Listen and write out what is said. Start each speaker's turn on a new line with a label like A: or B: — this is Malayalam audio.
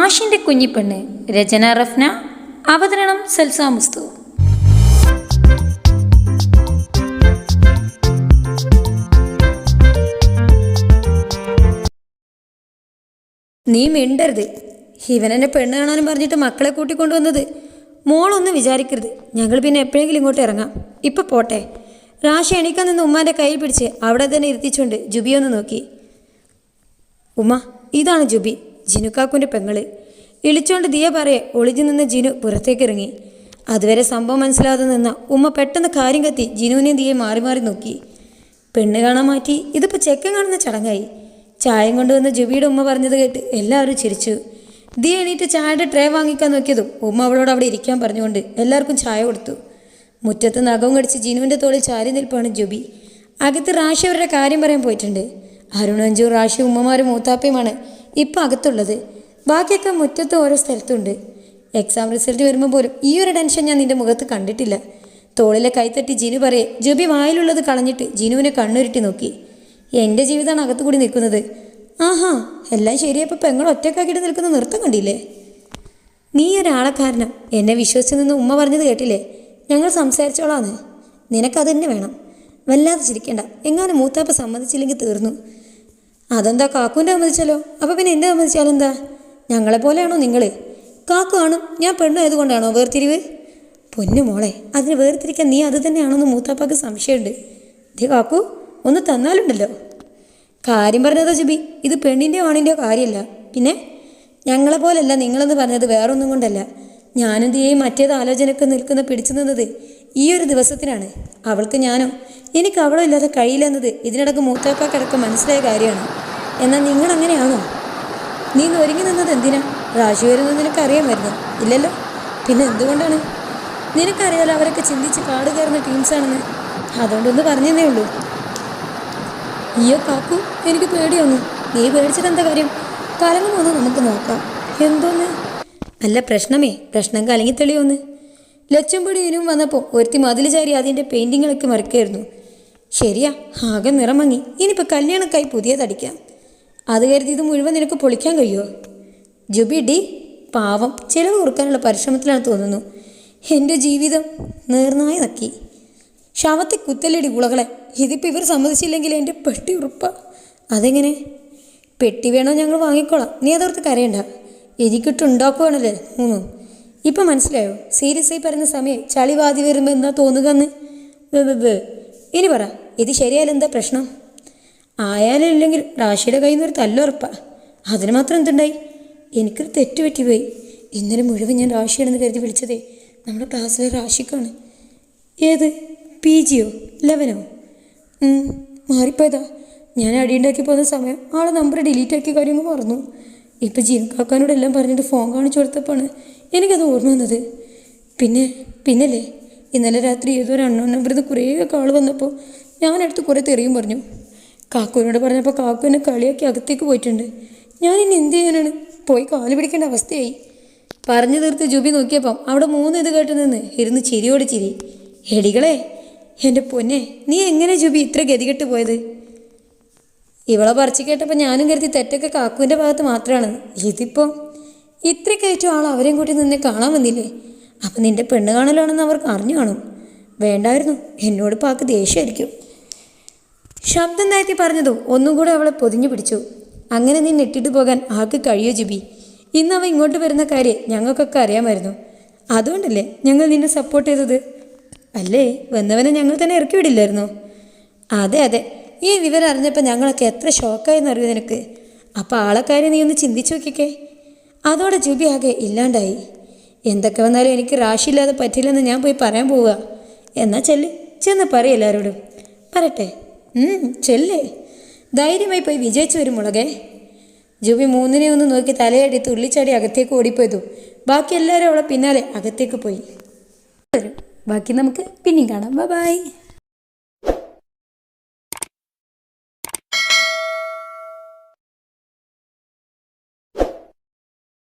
A: മാഷിൻ്റെ കുഞ്ഞിപ്പെണ്ണ്. രചന റഫ്ന. അവതരണം സൽസ മുസ്തു. നീ മിണ്ടരുത്. ഇവനെന്നെ പെണ്ണ് കാണാനും പറഞ്ഞിട്ട് മക്കളെ കൂട്ടിക്കൊണ്ടുവന്നത്. മോളൊന്നും വിചാരിക്കരുത്. ഞങ്ങൾ പിന്നെ എപ്പോഴെങ്കിലും ഇങ്ങോട്ട് ഇറങ്ങാം. ഇപ്പം പോട്ടെ. റാഷി എണീക്കാൻ നിന്ന് ഉമ്മാൻ്റെ കയ്യിൽ പിടിച്ച് അവിടെ തന്നെ ഇരുത്തിച്ചുകൊണ്ട് ജുബിയൊന്ന് നോക്കി. ഉമ്മ, ഇതാണ് ജുബി, ജിനുക്കാക്കുൻ്റെ പെങ്ങള്. ഇളിച്ചോണ്ട് ദിയ പറയെ ഒളിഞ്ഞു നിന്ന് ജിനു പുറത്തേക്ക് ഇറങ്ങി. അതുവരെ സംഭവം മനസ്സിലാതെ നിന്ന ഉമ്മ പെട്ടെന്ന് കാര്യം കത്തി ജിനുവിനെയും ദിയെ മാറി മാറി നോക്കി. പെണ്ണ് കാണാൻ മാറ്റി. ഇതിപ്പോൾ ചെക്കൻ കാണുന്ന ചടങ്ങായി. ചായം കൊണ്ടുവന്ന് ജുബിയുടെ ഉമ്മ പറഞ്ഞത് കേട്ട് എല്ലാവരും ചിരിച്ചു. ദിയ എണീറ്റ് ചായയുടെ ട്രേ വാങ്ങിക്കാൻ നോക്കിയതും ഉമ്മ അവളോട് അവിടെ ഇരിക്കാൻ പറഞ്ഞുകൊണ്ട് എല്ലാവർക്കും ചായ കൊടുത്തു. മുറ്റത്ത് നഖവും കടിച്ച് ജിനുവിൻ്റെ തോളിൽ ചാരി നിൽപ്പാണ് ജുബി. അകത്ത് റാഷി അവരുടെ കാര്യം പറയാൻ പോയിട്ടുണ്ട്. അരുണഞ്ചു, റാഷി, ഉമ്മമാരും മൂത്താപ്പയുമാണ് ഇപ്പം അകത്തുള്ളത്. ബാക്കിയൊക്കെ മുറ്റത്ത് ഓരോ സ്ഥലത്തുണ്ട്. എക്സാം റിസൾട്ട് വരുമ്പോൾ പോലും ഈ ഒരു ടെൻഷൻ ഞാൻ നിൻ്റെ മുഖത്ത് കണ്ടിട്ടില്ല. തോളിലെ കൈത്തട്ടി ജിനു പറയെ ജുബി വായിലുള്ളത് കളഞ്ഞിട്ട് ജിനുവിനെ കണ്ണുരുട്ടി നോക്കി. എൻ്റെ ജീവിതമാണ് അകത്തു കൂടി നിൽക്കുന്നത്. ആഹാ, എല്ലാം ശരിയപ്പോൾ പെങ്ങൾ ഒറ്റക്കാക്കിയിട്ട് നിൽക്കുന്ന നൃത്തം കണ്ടില്ലേ? നീ ഒരാളെ കാരണം എന്നെ വിശ്വസിച്ച് നിന്ന് ഉമ്മ പറഞ്ഞത് കേട്ടില്ലേ? ഞങ്ങൾ സംസാരിച്ചോളാന്ന്. നിനക്കത് തന്നെ വേണം. വല്ലാതെ ചിരിക്കേണ്ട. എങ്ങാനും മൂത്താപ്പ സമ്മതിച്ചില്ലെങ്കിൽ തീർന്നു. അതെന്താ, കാക്കുവിൻ്റെ സമ്മതിച്ചല്ലോ. അപ്പോൾ പിന്നെ എൻ്റെ സമ്മതിച്ചാലെന്താ? ഞങ്ങളെപ്പോലെയാണോ നിങ്ങൾ? കാക്കു കാണും ഞാൻ പെണ്ണു ആയതുകൊണ്ടാണോ വേർതിരിവ്? പൊന്നു മോളെ, അതിന് വേർതിരിക്കാൻ നീ അത് തന്നെയാണോന്ന് മൂത്താപ്പാക്ക് സംശയമുണ്ട്. ദേ കാക്കു, ഒന്ന് തന്നാലുണ്ടല്ലോ. കാര്യം പറഞ്ഞതാ ജുബി, ഇത് പെണ്ണിൻ്റെയോ ആണിൻ്റെയോ കാര്യമല്ല. പിന്നെ ഞങ്ങളെപ്പോലല്ല നിങ്ങളെന്ന് പറഞ്ഞത് വേറൊന്നും കൊണ്ടല്ല. ഞാനും ദിയയും മറ്റേത് ആലോചനക്ക് നിൽക്കുന്ന പിടിച്ചു നിന്നത് ഈ ഒരു ദിവസത്തിനാണ്. അവൾക്ക് ഞാനോ എനിക്ക് അവളോ ഇല്ലാതെ കഴിയില്ലെന്നത് ഇതിനിടക്ക് മൂത്താപ്പാക്കടക്കം മനസ്സിലായ കാര്യമാണ്. എന്നാൽ നിങ്ങളങ്ങനെയാണോ? നീ ഇന്ന് ഒരുങ്ങി നിന്നത് എന്തിനാ? റാഷി വരുന്നത് നിനക്കറിയാമായിരുന്നു? ഇല്ലല്ലോ. പിന്നെ എന്തുകൊണ്ടാണ്? നിനക്കറിയാലോ അവരൊക്കെ ചിന്തിച്ച് കാട് കയറുന്ന ടീംസാണെന്ന്. അതുകൊണ്ടൊന്ന് പറഞ്ഞതേ ഉള്ളൂ. അയ്യോ കാക്കു, എനിക്ക് പേടിയൊന്നു. നീ പേടിച്ചിട്ട് എന്താ കാര്യം? കലങ്ങുമോന്ന് നമുക്ക് നോക്കാം. എന്തോന്ന്? അല്ല പ്രശ്നമേ, പ്രശ്നം കലങ്ങി തെളിയൊന്ന്. ലച്ചുംപൊടി ഇനിയും വന്നപ്പോൾ ഒരുത്തി മതിൽ ചാരി അതിൻ്റെ പെയിൻറ്റിങ്ങളൊക്കെ മറിക്കായിരുന്നു. ശരിയാ, ആകെ നിറം മങ്ങി. ഇനിയിപ്പോൾ കല്യാണക്കായി പുതിയതടിക്കാം. അത് കരുതി ഇത് മുഴുവൻ നിനക്ക് പൊളിക്കാൻ കഴിയുമോ? ജുബി ഡി പാവം, ചിലവ് കൊടുക്കാനുള്ള പരിശ്രമത്തിലാണ് തോന്നുന്നു. എൻ്റെ ജീവിതം നേർന്നായി നക്കി. ശവത്തെ കുത്തല്ലടി കുളകളെ. ഇതിപ്പോൾ ഇവർ സമ്മതിച്ചില്ലെങ്കിൽ എൻ്റെ പെട്ടി ഉറപ്പാ. അതെങ്ങനെ? പെട്ടി വേണോ ഞങ്ങൾ വാങ്ങിക്കോളാം. നീ അതോർത്ത് കരയണ്ട. എനിക്കിട്ടുണ്ടാക്കുവാണല്ലേ മൂന്നും. ഇപ്പം മനസ്സിലായോ? സീരിയസ് ആയി പറയുന്ന സമയം ചളിവാതി വരുമ്പോൾ എന്താ തോന്നുക എന്ന്? ഇനി പറ, ഇത് ശരിയായാലും എന്താ പ്രശ്നം? ആയാലും ഇല്ലെങ്കിൽ റാഷിയുടെ കയ്യിൽ നിന്നൊരു തല്ലുറപ്പാ. അതിന് മാത്രം എന്തുണ്ടായി? എനിക്കൊരു തെറ്റ് പറ്റിപ്പോയി. ഇന്നലെ മുഴുവൻ ഞാൻ റാഷിയാണെന്ന് കരുതി വിളിച്ചതേ നമ്മുടെ ക്ലാസ്സിലെ റാഷിക്കാണ്. ഏത്? PG 11 മാറിപ്പോയതാ. ഞാൻ അടിയുണ്ടാക്കി പോകുന്ന സമയം ആളെ നമ്പർ ഡിലീറ്റ് ആക്കിയ കാര്യങ്ങൾ മറന്നു. ഇപ്പം ജിൻകാക്കാനോടെല്ലാം പറഞ്ഞിട്ട് ഫോൺ കാണിച്ചു കൊടുത്തപ്പോഴാണ് എനിക്കത് ഓർമ്മ വന്നത്. പിന്നല്ലേ ഇന്നലെ രാത്രി ഏതൊരു അണ്ണോൺ നമ്പറിൽ നിന്ന് കുറേ കാൾ വന്നപ്പോൾ ഞാനടുത്ത് കുറേ തെറിയും പറഞ്ഞു. കാക്കുവിനോട് പറഞ്ഞപ്പോൾ കാക്കു എന്നെ കളിയാക്കി അകത്തേക്ക് പോയിട്ടുണ്ട്. ഞാൻ ഇനി എന്ത് ചെയ്യാനാണ്? പോയി കാല് പിടിക്കേണ്ട അവസ്ഥയായി. പറഞ്ഞു തീർത്ത് ജുബി നോക്കിയപ്പം അവിടെ 3 ഇത് കേട്ട് നിന്ന് ഇരുന്ന് ചിരിയോട് ചിരി. എടികളെ, എൻ്റെ പൊന്നെ, നീ എങ്ങനെ ജുബി ഇത്ര ഗതികെട്ട് പോയത്? ഇവളെ പറിച്ചു കേട്ടപ്പോൾ ഞാനും കരുതി തെറ്റൊക്കെ കാക്കുവിൻ്റെ ഭാഗത്ത് മാത്രമാണ്. ഇതിപ്പോൾ ഇത്രയ്ക്കേറ്റവും ആൾ അവരെയും കൂട്ടി നിന്നെ കാണാൻ വന്നില്ലേ? അപ്പം നിൻ്റെ പെണ്ണ് കാണലാണെന്ന് അവർക്ക് അറിഞ്ഞു കാണും. വേണ്ടായിരുന്നു. എന്നോട് പാക്ക് ദേഷ്യമായിരിക്കും. ശബ്ദം താഴ്ത്തി പറഞ്ഞതോ ഒന്നും കൂടെ അവളെ പൊതിഞ്ഞു പിടിച്ചു. അങ്ങനെ നീ നെട്ടിട്ട് പോകാൻ ആൾക്ക് കഴിയോ ജുബി? ഇന്ന് അവ ഇങ്ങോട്ട് വരുന്ന കാര്യം ഞങ്ങൾക്കൊക്കെ അറിയാമായിരുന്നു. അതുകൊണ്ടല്ലേ ഞങ്ങൾ നിന്നെ സപ്പോർട്ട് ചെയ്തത്? അല്ലേ, വന്നവനെ ഞങ്ങൾ തന്നെ ഇറക്കി വിടില്ലായിരുന്നോ? അതെ, ഈ വിവരം അറിഞ്ഞപ്പോൾ ഞങ്ങളൊക്കെ എത്ര ഷോക്കായെന്ന് അറിയൂ നിനക്ക്. അപ്പോൾ ആളെക്കാര്യം നീ ഒന്ന് ചിന്തിച്ചു നോക്കിക്കേ. അതോടെ ജുബി ആകെ ഇല്ലാണ്ടായി. എന്തൊക്കെ വന്നാലും എനിക്ക് റാഷിയില്ലാതെ പറ്റില്ലെന്ന് ഞാൻ പോയി പറയാൻ പോവുക. എന്നാൽ ചെന്ന് പറയും എല്ലാവരോടും. പറയട്ടെ? ചെല്ലേ. ധൈര്യമായി പോയി വിജയിച്ചു വരും മുളകെ. ജുബി 3നെ ഒന്ന് നോക്കി തലയടി തുള്ളിച്ചാടി അകത്തേക്ക് ഓടിപ്പോയതു. ബാക്കി എല്ലാവരും അവളെ പിന്നാലെ അകത്തേക്ക് പോയി. ബാക്കി നമുക്ക് പിന്നെയും കാണാം. ബൈ.